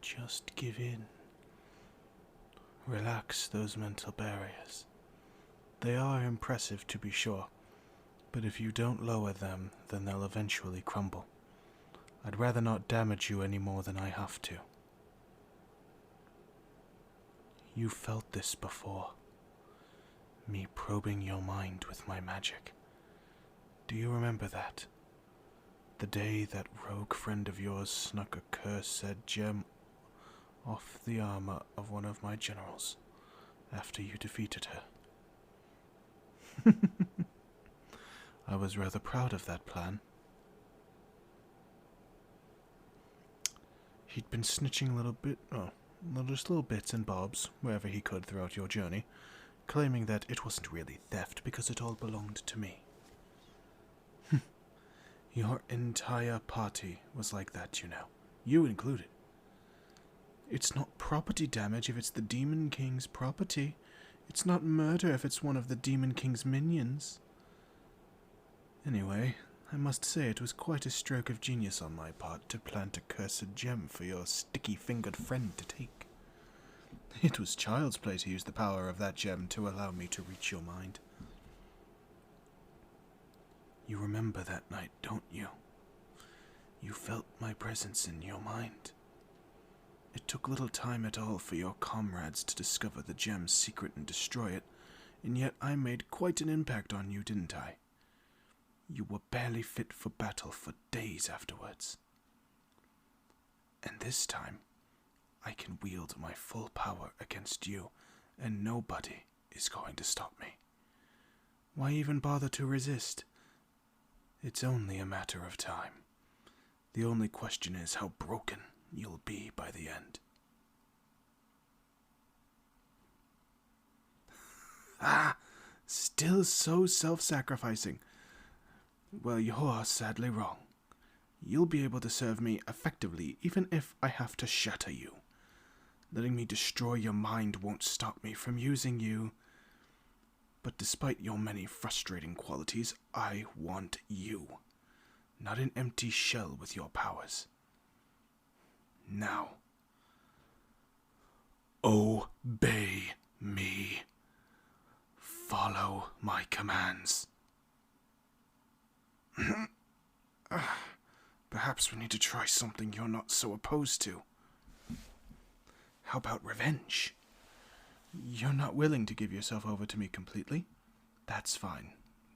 Just give in. Relax those mental barriers. They are impressive to be sure, but if you don't lower them, then they'll eventually crumble. I'd rather not damage you any more than I have to. You felt this before. Me probing your mind with my magic. Do you remember that? The day that rogue friend of yours snuck a cursed gem off the armor of one of my generals after you defeated her. I was rather proud of that plan. He'd been snitching just little bits and bobs wherever he could throughout your journey, claiming that it wasn't really theft because it all belonged to me. Your entire party was like that, you know. You included. It's not property damage if it's the Demon King's property. It's not murder if it's one of the Demon King's minions. Anyway, I must say it was quite a stroke of genius on my part to plant a cursed gem for your sticky-fingered friend to take. It was child's play to use the power of that gem to allow me to reach your mind. You remember that night, don't you? You felt my presence in your mind. It took little time at all for your comrades to discover the gem's secret and destroy it, and yet I made quite an impact on you, didn't I? You were barely fit for battle for days afterwards. And this time, I can wield my full power against you, and nobody is going to stop me. Why even bother to resist? It's only a matter of time. The only question is how broken you'll be by the end. Still so self-sacrificing. Well, you're sadly wrong. You'll be able to serve me effectively even if I have to shatter you. Letting me destroy your mind won't stop me from using you. But despite your many frustrating qualities, I want you, not an empty shell with your powers. Now, obey me. Follow my commands. Perhaps we need to try something you're not so opposed to. How about revenge? You're not willing to give yourself over to me completely? That's fine.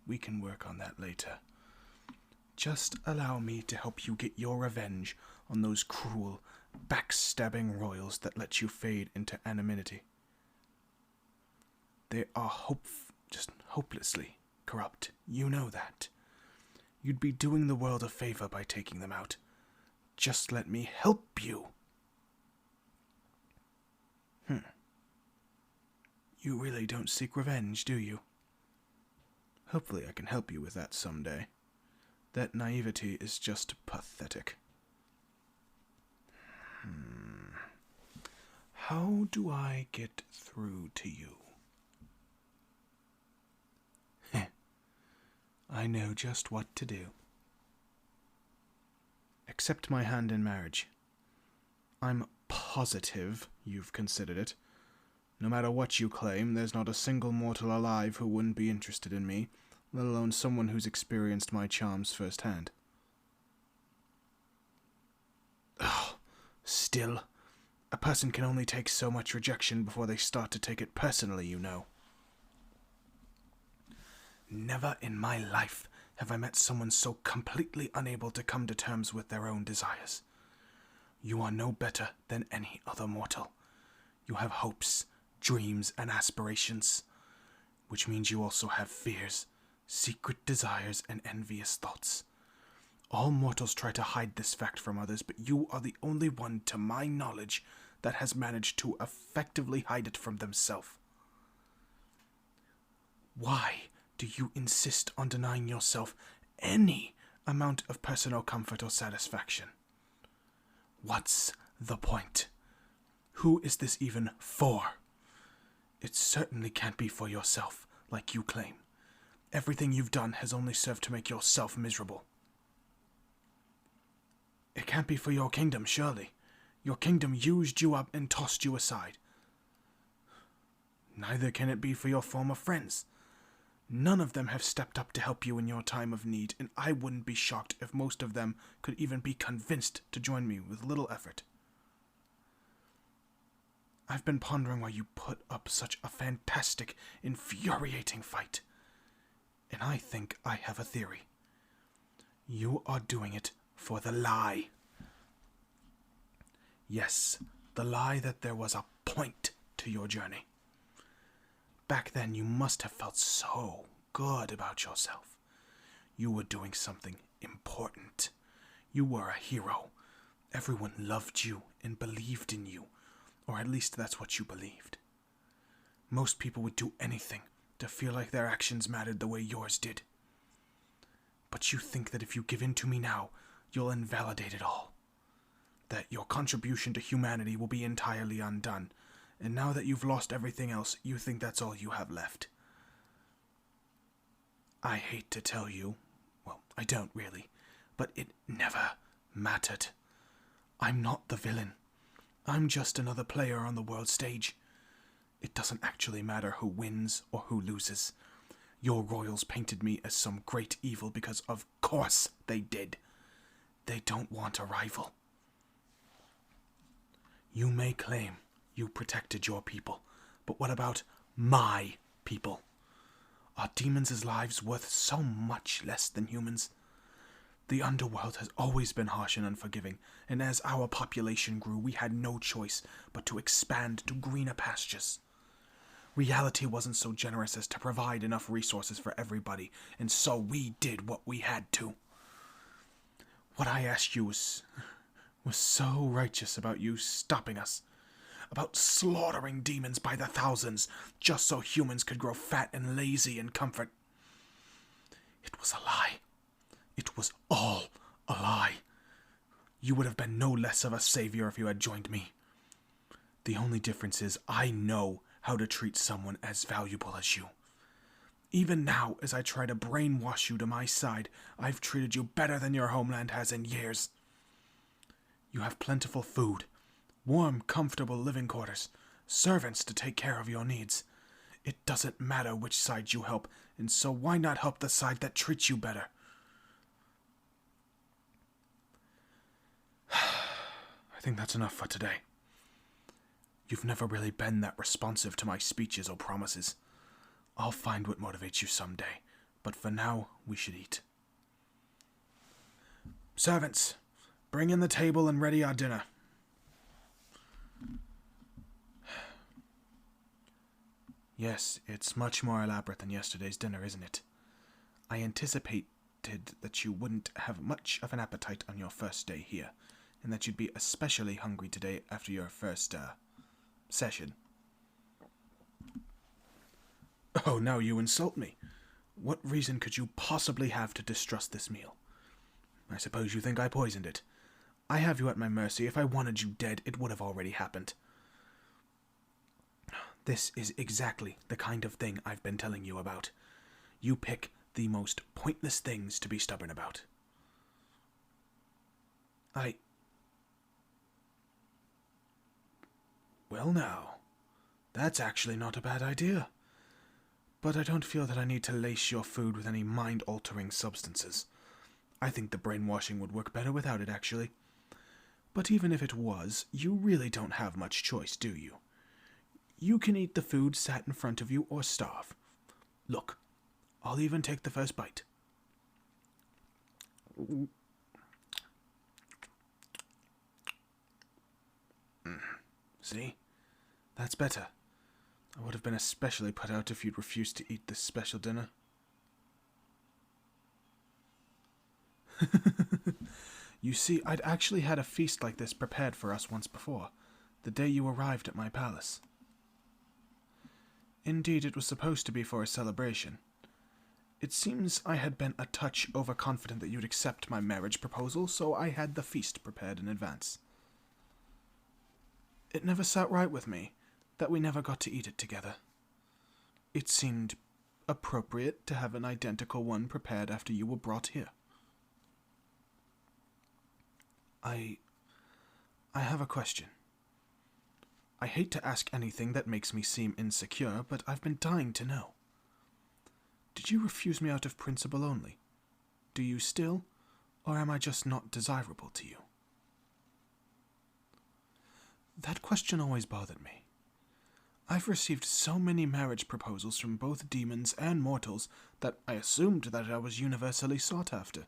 We can work on that later. Just allow me to help you get your revenge on those cruel, backstabbing royals that let you fade into anonymity. They are just hopelessly corrupt. You know that. You'd be doing the world a favor by taking them out. Just let me help you. You really don't seek revenge, do you? Hopefully I can help you with that someday. That naivety is just pathetic. How do I get through to you? I know just what to do. Accept my hand in marriage. I'm positive you've considered it. No matter what you claim, there's not a single mortal alive who wouldn't be interested in me, let alone someone who's experienced my charms firsthand. Still, a person can only take so much rejection before they start to take it personally, you know. Never in my life have I met someone so completely unable to come to terms with their own desires. You are no better than any other mortal. You have hopes, dreams, and aspirations, which means you also have fears, secret desires, and envious thoughts. All mortals try to hide this fact from others, but you are the only one, to my knowledge, that has managed to effectively hide it from themselves. Why do you insist on denying yourself any amount of personal comfort or satisfaction? What's the point? Who is this even for? It certainly can't be for yourself, like you claim. Everything you've done has only served to make yourself miserable. It can't be for your kingdom, surely. Your kingdom used you up and tossed you aside. Neither can it be for your former friends. None of them have stepped up to help you in your time of need, and I wouldn't be shocked if most of them could even be convinced to join me with little effort. I've been pondering why you put up such a fantastic, infuriating fight. And I think I have a theory. You are doing it for the lie. Yes, the lie that there was a point to your journey. Back then you must have felt so good about yourself. You were doing something important. You were a hero. Everyone loved you and believed in you. Or at least that's what you believed. Most people would do anything to feel like their actions mattered the way yours did. But you think that if you give in to me now, you'll invalidate it all. That your contribution to humanity will be entirely undone, and now that you've lost everything else, you think that's all you have left. I hate to tell you, well, I don't really, but it never mattered. I'm not the villain. I'm just another player on the world stage. It doesn't actually matter who wins or who loses. Your royals painted me as some great evil because of course they did. They don't want a rival. You may claim you protected your people, but what about my people? Are demons' lives worth so much less than humans? The underworld has always been harsh and unforgiving, and as our population grew, we had no choice but to expand to greener pastures. Reality wasn't so generous as to provide enough resources for everybody, and so we did what we had to. What I asked you was so righteous about you stopping us, about slaughtering demons by the thousands, just so humans could grow fat and lazy in comfort. It was a lie. It was all a lie. You would have been no less of a savior if you had joined me. The only difference is I know how to treat someone as valuable as you. Even now, as I try to brainwash you to my side, I've treated you better than your homeland has in years. You have plentiful food, warm, comfortable living quarters, servants to take care of your needs. It doesn't matter which side you help, and so why not help the side that treats you better? I think that's enough for today. You've never really been that responsive to my speeches or promises. I'll find what motivates you someday, but for now, we should eat. Servants, bring in the table and ready our dinner. Yes, it's much more elaborate than yesterday's dinner, isn't it? I anticipated that you wouldn't have much of an appetite on your first day here, and that you'd be especially hungry today after your first, session. Oh, now you insult me. What reason could you possibly have to distrust this meal? I suppose you think I poisoned it. I have you at my mercy. If I wanted you dead, it would have already happened. This is exactly the kind of thing I've been telling you about. You pick the most pointless things to be stubborn about. Well now, that's actually not a bad idea. But I don't feel that I need to lace your food with any mind-altering substances. I think the brainwashing would work better without it, actually. But even if it was, you really don't have much choice, do you? You can eat the food sat in front of you or starve. Look, I'll even take the first bite. See? That's better. I would have been especially put out if you'd refused to eat this special dinner. You see, I'd actually had a feast like this prepared for us once before, the day you arrived at my palace. Indeed, it was supposed to be for a celebration. It seems I had been a touch overconfident that you'd accept my marriage proposal, so I had the feast prepared in advance. It never sat right with me that we never got to eat it together. It seemed appropriate to have an identical one prepared after you were brought here. I have a question. I hate to ask anything that makes me seem insecure, but I've been dying to know. Did you refuse me out of principle only? Do you still, or am I just not desirable to you? That question always bothered me. I've received so many marriage proposals from both demons and mortals that I assumed that I was universally sought after.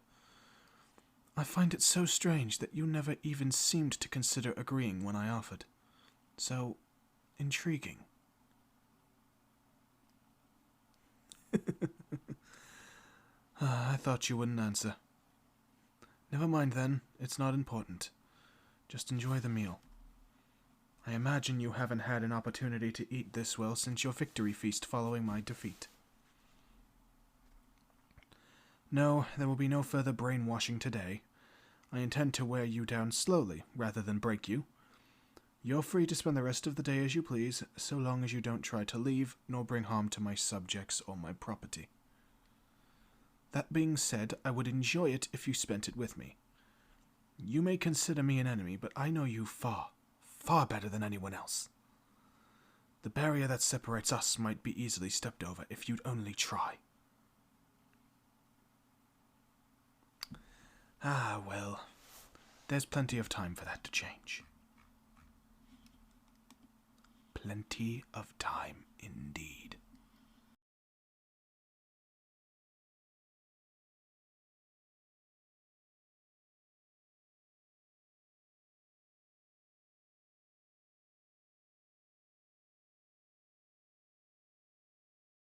I find it so strange that you never even seemed to consider agreeing when I offered. So intriguing. I thought you wouldn't answer. Never mind then, it's not important. Just enjoy the meal. I imagine you haven't had an opportunity to eat this well since your victory feast following my defeat. No, there will be no further brainwashing today. I intend to wear you down slowly, rather than break you. You're free to spend the rest of the day as you please, so long as you don't try to leave, nor bring harm to my subjects or my property. That being said, I would enjoy it if you spent it with me. You may consider me an enemy, but I know you far better than anyone else. The barrier that separates us might be easily stepped over if you'd only try. Ah, well, there's plenty of time for that to change. Plenty of time indeed.